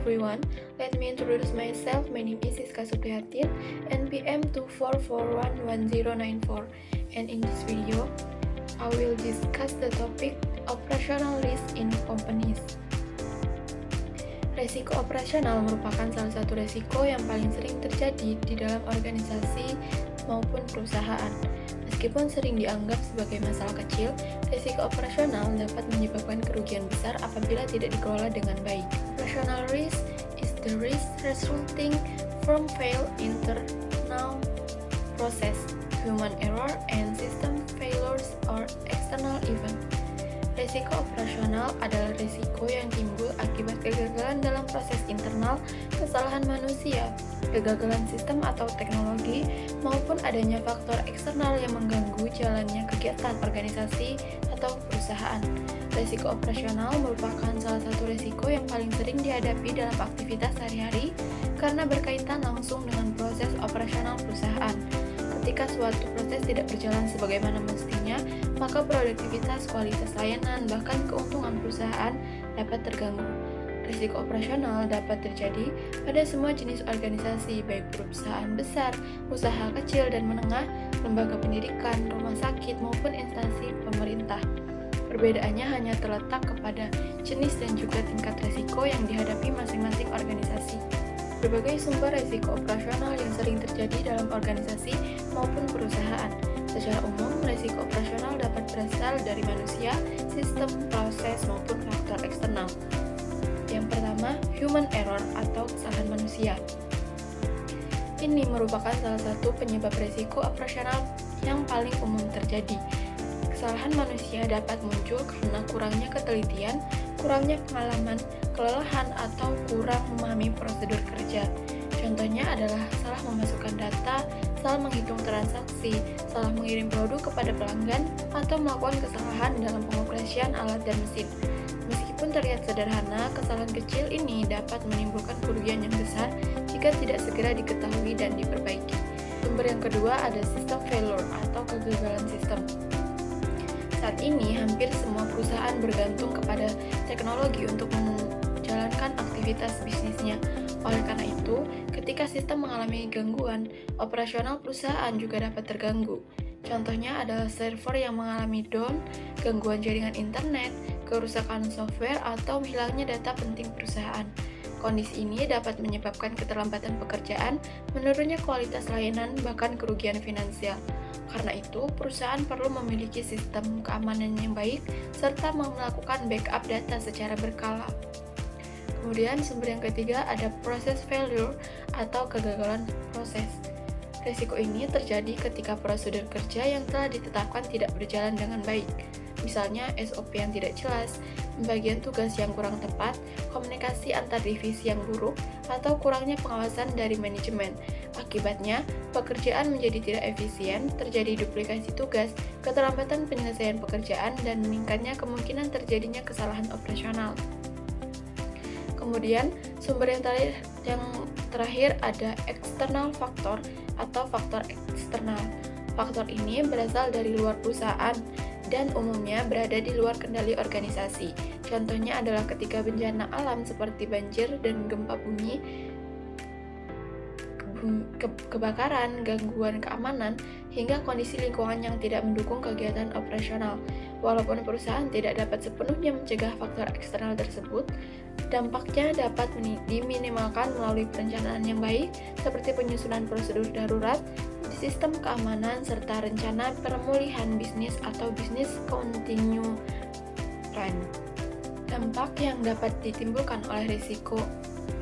everyone, let me introduce myself. My name is Siska Suprihatin, NPM 244411094. And in this video, I will discuss the topic operational risk in companies. Resiko operasional merupakan salah satu resiko yang paling sering terjadi di dalam organisasi maupun perusahaan. Meskipun sering dianggap sebagai masalah kecil, risiko operasional dapat menyebabkan kerugian besar apabila tidak dikelola dengan baik. Operational risk is the risk resulting from failed internal process, human error, and system failures or external event. Risiko operasional adalah risiko yang timbul akibat kegagalan dalam proses internal, kesalahan manusia, kegagalan sistem atau teknologi, maupun adanya faktor eksternal yang mengganggu jalannya kegiatan organisasi atau perusahaan. Risiko operasional merupakan salah satu risiko yang paling sering dihadapi dalam aktivitas sehari-hari karena berkaitan langsung dengan proses operasional perusahaan. Ketika suatu proses tidak berjalan sebagaimana mestinya, maka produktivitas, kualitas layanan, bahkan keuntungan perusahaan dapat terganggu. Risiko operasional dapat terjadi pada semua jenis organisasi, baik perusahaan besar, usaha kecil dan menengah, lembaga pendidikan, rumah sakit, maupun instansi pemerintah. Perbedaannya hanya terletak kepada jenis dan juga tingkat risiko yang dihadapi masing-masing organisasi. Berbagai sumber risiko operasional yang sering terjadi dalam organisasi maupun perusahaan. Secara umum, risiko operasional dapat berasal dari manusia, sistem, proses, maupun faktor eksternal. Yang pertama, human error atau kesalahan manusia. Ini merupakan salah satu penyebab risiko operasional yang paling umum terjadi. Kesalahan manusia dapat muncul karena kurangnya ketelitian, kurangnya pengalaman, kelelahan, atau kurang memahami prosedur kerja. Contohnya adalah salah memasukkan data, salah menghitung transaksi, salah mengirim produk kepada pelanggan, atau melakukan kesalahan dalam pengoperasian alat dan mesin. Meskipun terlihat sederhana, kesalahan kecil ini dapat menimbulkan kerugian yang besar jika tidak segera diketahui dan diperbaiki. Sumber yang kedua ada sistem failure atau kegagalan sistem. Saat ini, hampir semua perusahaan bergantung kepada teknologi untuk menjalankan aktivitas bisnisnya. Oleh karena itu, ketika sistem mengalami gangguan, operasional perusahaan juga dapat terganggu. Contohnya adalah server yang mengalami down, gangguan jaringan internet, kerusakan software, atau hilangnya data penting perusahaan. Kondisi ini dapat menyebabkan keterlambatan pekerjaan, menurunnya kualitas layanan, bahkan kerugian finansial. Karena itu, perusahaan perlu memiliki sistem keamanan yang baik, serta melakukan backup data secara berkala. Kemudian, sumber yang ketiga ada process failure atau kegagalan proses. Risiko ini terjadi ketika prosedur kerja yang telah ditetapkan tidak berjalan dengan baik. Misalnya SOP yang tidak jelas, pembagian tugas yang kurang tepat, komunikasi antar divisi yang buruk, atau kurangnya pengawasan dari manajemen. Akibatnya, pekerjaan menjadi tidak efisien, terjadi duplikasi tugas, keterlambatan penyelesaian pekerjaan, dan meningkatnya kemungkinan terjadinya kesalahan operasional. Kemudian, sumber yang terakhir ada external factor atau faktor eksternal. Faktor ini berasal dari luar perusahaan dan umumnya berada di luar kendali organisasi. Contohnya adalah ketika bencana alam seperti banjir dan gempa bumi, kebakaran, gangguan keamanan, hingga kondisi lingkungan yang tidak mendukung kegiatan operasional. Walaupun perusahaan tidak dapat sepenuhnya mencegah faktor eksternal tersebut, dampaknya dapat diminimalkan melalui perencanaan yang baik, seperti penyusunan prosedur darurat, sistem keamanan, serta rencana pemulihan bisnis atau bisnis continue plan. Dampak yang dapat ditimbulkan oleh risiko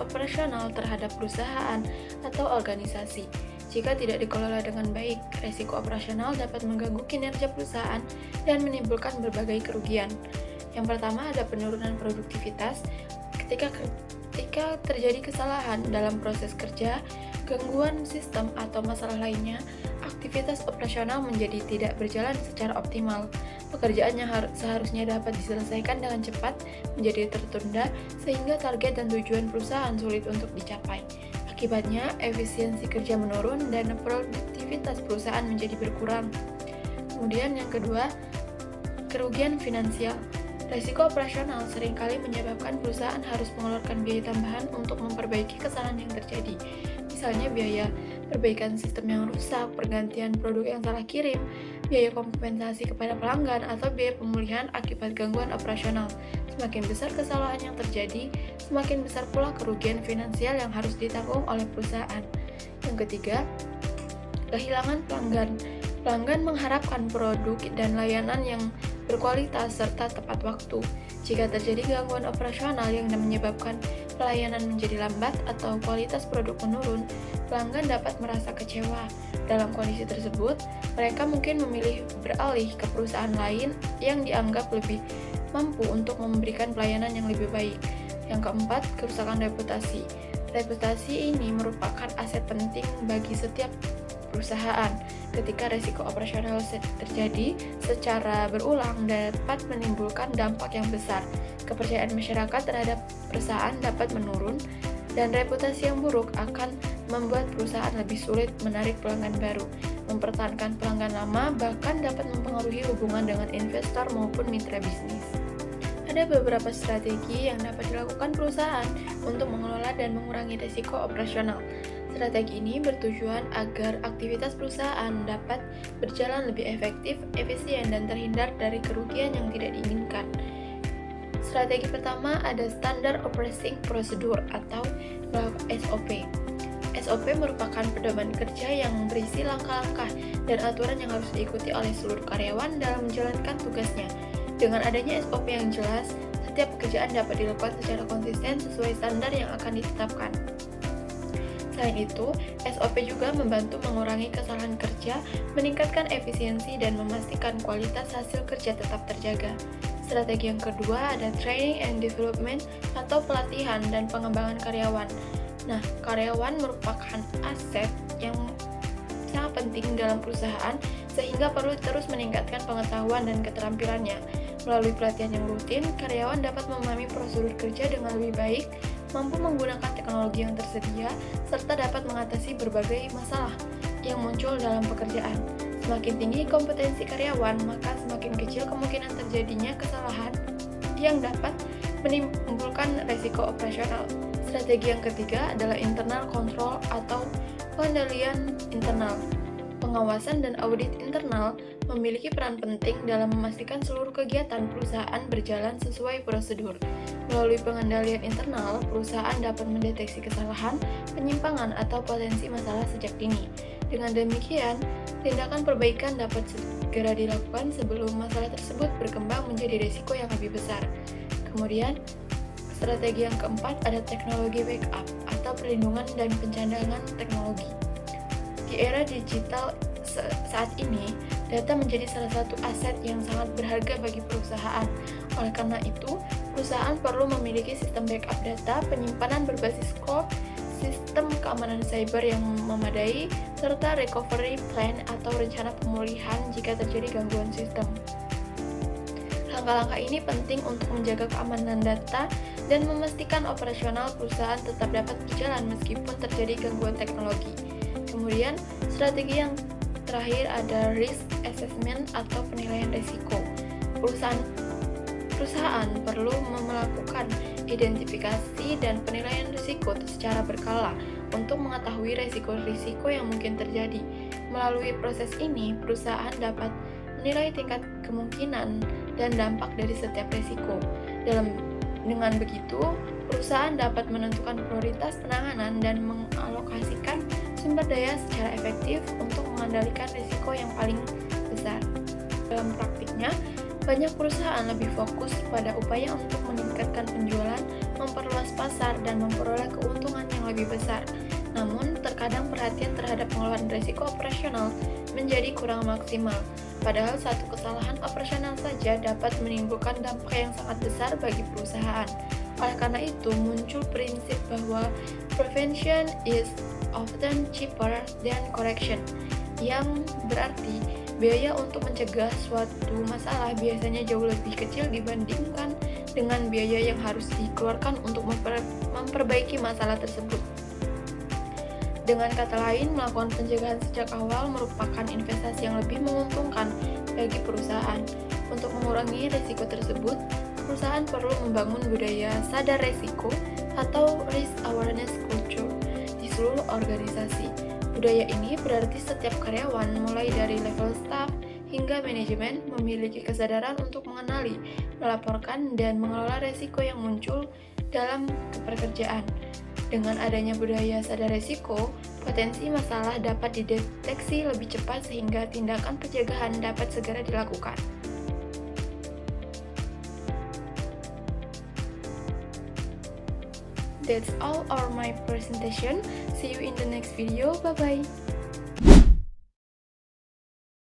operasional terhadap perusahaan atau organisasi. Jika tidak dikelola dengan baik, risiko operasional dapat mengganggu kinerja perusahaan dan menimbulkan berbagai kerugian. Yang pertama ada penurunan produktivitas. Ketika terjadi kesalahan dalam proses kerja, gangguan sistem atau masalah lainnya, aktivitas operasional menjadi tidak berjalan secara optimal. Pekerjaan yang seharusnya dapat diselesaikan dengan cepat menjadi tertunda sehingga target dan tujuan perusahaan sulit untuk dicapai. Akibatnya, efisiensi kerja menurun dan produktivitas perusahaan menjadi berkurang. Kemudian yang kedua, kerugian finansial. Risiko operasional seringkali menyebabkan perusahaan harus mengeluarkan biaya tambahan untuk memperbaiki kesalahan yang terjadi. Misalnya biaya perbaikan sistem yang rusak, pergantian produk yang salah kirim, biaya kompensasi kepada pelanggan, atau biaya pemulihan akibat gangguan operasional. Semakin besar kesalahan yang terjadi, semakin besar pula kerugian finansial yang harus ditanggung oleh perusahaan. Yang ketiga, kehilangan pelanggan. Pelanggan mengharapkan produk dan layanan yang berkualitas serta tepat waktu. Jika terjadi gangguan operasional yang menyebabkan pelayanan menjadi lambat atau kualitas produk menurun, pelanggan dapat merasa kecewa. Dalam kondisi tersebut, mereka mungkin memilih beralih ke perusahaan lain yang dianggap lebih mampu untuk memberikan pelayanan yang lebih baik. Yang keempat, kerusakan reputasi. Reputasi ini merupakan aset penting bagi setiap perusahaan. Ketika risiko operasional terjadi secara berulang dapat menimbulkan dampak yang besar. Kepercayaan masyarakat terhadap perusahaan dapat menurun, dan reputasi yang buruk akan membuat perusahaan lebih sulit menarik pelanggan baru. Mempertahankan pelanggan lama bahkan dapat mempengaruhi hubungan dengan investor maupun mitra bisnis. Ada beberapa strategi yang dapat dilakukan perusahaan untuk mengelola dan mengurangi risiko operasional. Strategi ini bertujuan agar aktivitas perusahaan dapat berjalan lebih efektif, efisien, dan terhindar dari kerugian yang tidak diinginkan. Strategi pertama ada Standard Operating Procedure atau SOP. SOP merupakan pedoman kerja yang berisi langkah-langkah dan aturan yang harus diikuti oleh seluruh karyawan dalam menjalankan tugasnya. Dengan adanya SOP yang jelas, setiap pekerjaan dapat dilakukan secara konsisten sesuai standar yang akan ditetapkan. Selain itu, SOP juga membantu mengurangi kesalahan kerja, meningkatkan efisiensi, dan memastikan kualitas hasil kerja tetap terjaga. Strategi yang kedua ada Training and Development atau pelatihan dan pengembangan karyawan. Nah, karyawan merupakan aset yang sangat penting dalam perusahaan sehingga perlu terus meningkatkan pengetahuan dan keterampilannya. Melalui pelatihan yang rutin, karyawan dapat memahami prosedur kerja dengan lebih baik, mampu menggunakan teknologi yang tersedia, serta dapat mengatasi berbagai masalah yang muncul dalam pekerjaan. Semakin tinggi kompetensi karyawan, maka semakin kecil kemungkinan terjadinya kesalahan yang dapat menimbulkan risiko operasional. Strategi yang ketiga adalah internal control atau pengendalian internal. Pengawasan dan audit internal memiliki peran penting dalam memastikan seluruh kegiatan perusahaan berjalan sesuai prosedur. Melalui pengendalian internal, perusahaan dapat mendeteksi kesalahan, penyimpangan, atau potensi masalah sejak dini. Dengan demikian, tindakan perbaikan dapat segera dilakukan sebelum masalah tersebut berkembang menjadi risiko yang lebih besar. Kemudian, strategi yang keempat ada teknologi backup atau perlindungan dan pencadangan teknologi. Di era digital saat ini, data menjadi salah satu aset yang sangat berharga bagi perusahaan. Oleh karena itu, perusahaan perlu memiliki sistem backup data, penyimpanan berbasis cloud, sistem keamanan cyber yang memadai, serta recovery plan atau rencana pemulihan jika terjadi gangguan sistem. Langkah-langkah ini penting untuk menjaga keamanan data dan memastikan operasional perusahaan tetap dapat berjalan meskipun terjadi gangguan teknologi. Kemudian, strategi yang terakhir ada risk assessment atau penilaian risiko. Perusahaan perlu melakukan identifikasi dan penilaian risiko secara berkala untuk mengetahui risiko-risiko yang mungkin terjadi. Melalui proses ini, perusahaan dapat menilai tingkat kemungkinan dan dampak dari setiap risiko. Dengan begitu, perusahaan dapat menentukan prioritas penanganan dan mengalokasikan sumber daya secara efektif untuk mengendalikan risiko yang paling besar. Dalam praktiknya, banyak perusahaan lebih fokus pada upaya untuk meningkatkan penjualan, memperluas pasar, dan memperoleh keuntungan yang lebih besar. Namun, terkadang perhatian terhadap pengelolaan risiko operasional menjadi kurang maksimal. Padahal satu kesalahan operasional saja dapat menimbulkan dampak yang sangat besar bagi perusahaan. Oleh karena itu, muncul prinsip bahwa prevention is often cheaper than correction, yang berarti biaya untuk mencegah suatu masalah biasanya jauh lebih kecil dibandingkan dengan biaya yang harus dikeluarkan untuk memperbaiki masalah tersebut. Dengan kata lain, melakukan pencegahan sejak awal merupakan investasi yang lebih menguntungkan bagi perusahaan. Untuk mengurangi risiko tersebut, perusahaan perlu membangun budaya sadar resiko atau risk awareness culture di seluruh organisasi. Budaya ini berarti setiap karyawan, mulai dari level staff hingga manajemen, memiliki kesadaran untuk mengenali, melaporkan, dan mengelola resiko yang muncul dalam pekerjaan. Dengan adanya budaya sadar resiko, potensi masalah dapat dideteksi lebih cepat sehingga tindakan pencegahan dapat segera dilakukan. That's all our my presentation. See you in the next video. Bye bye.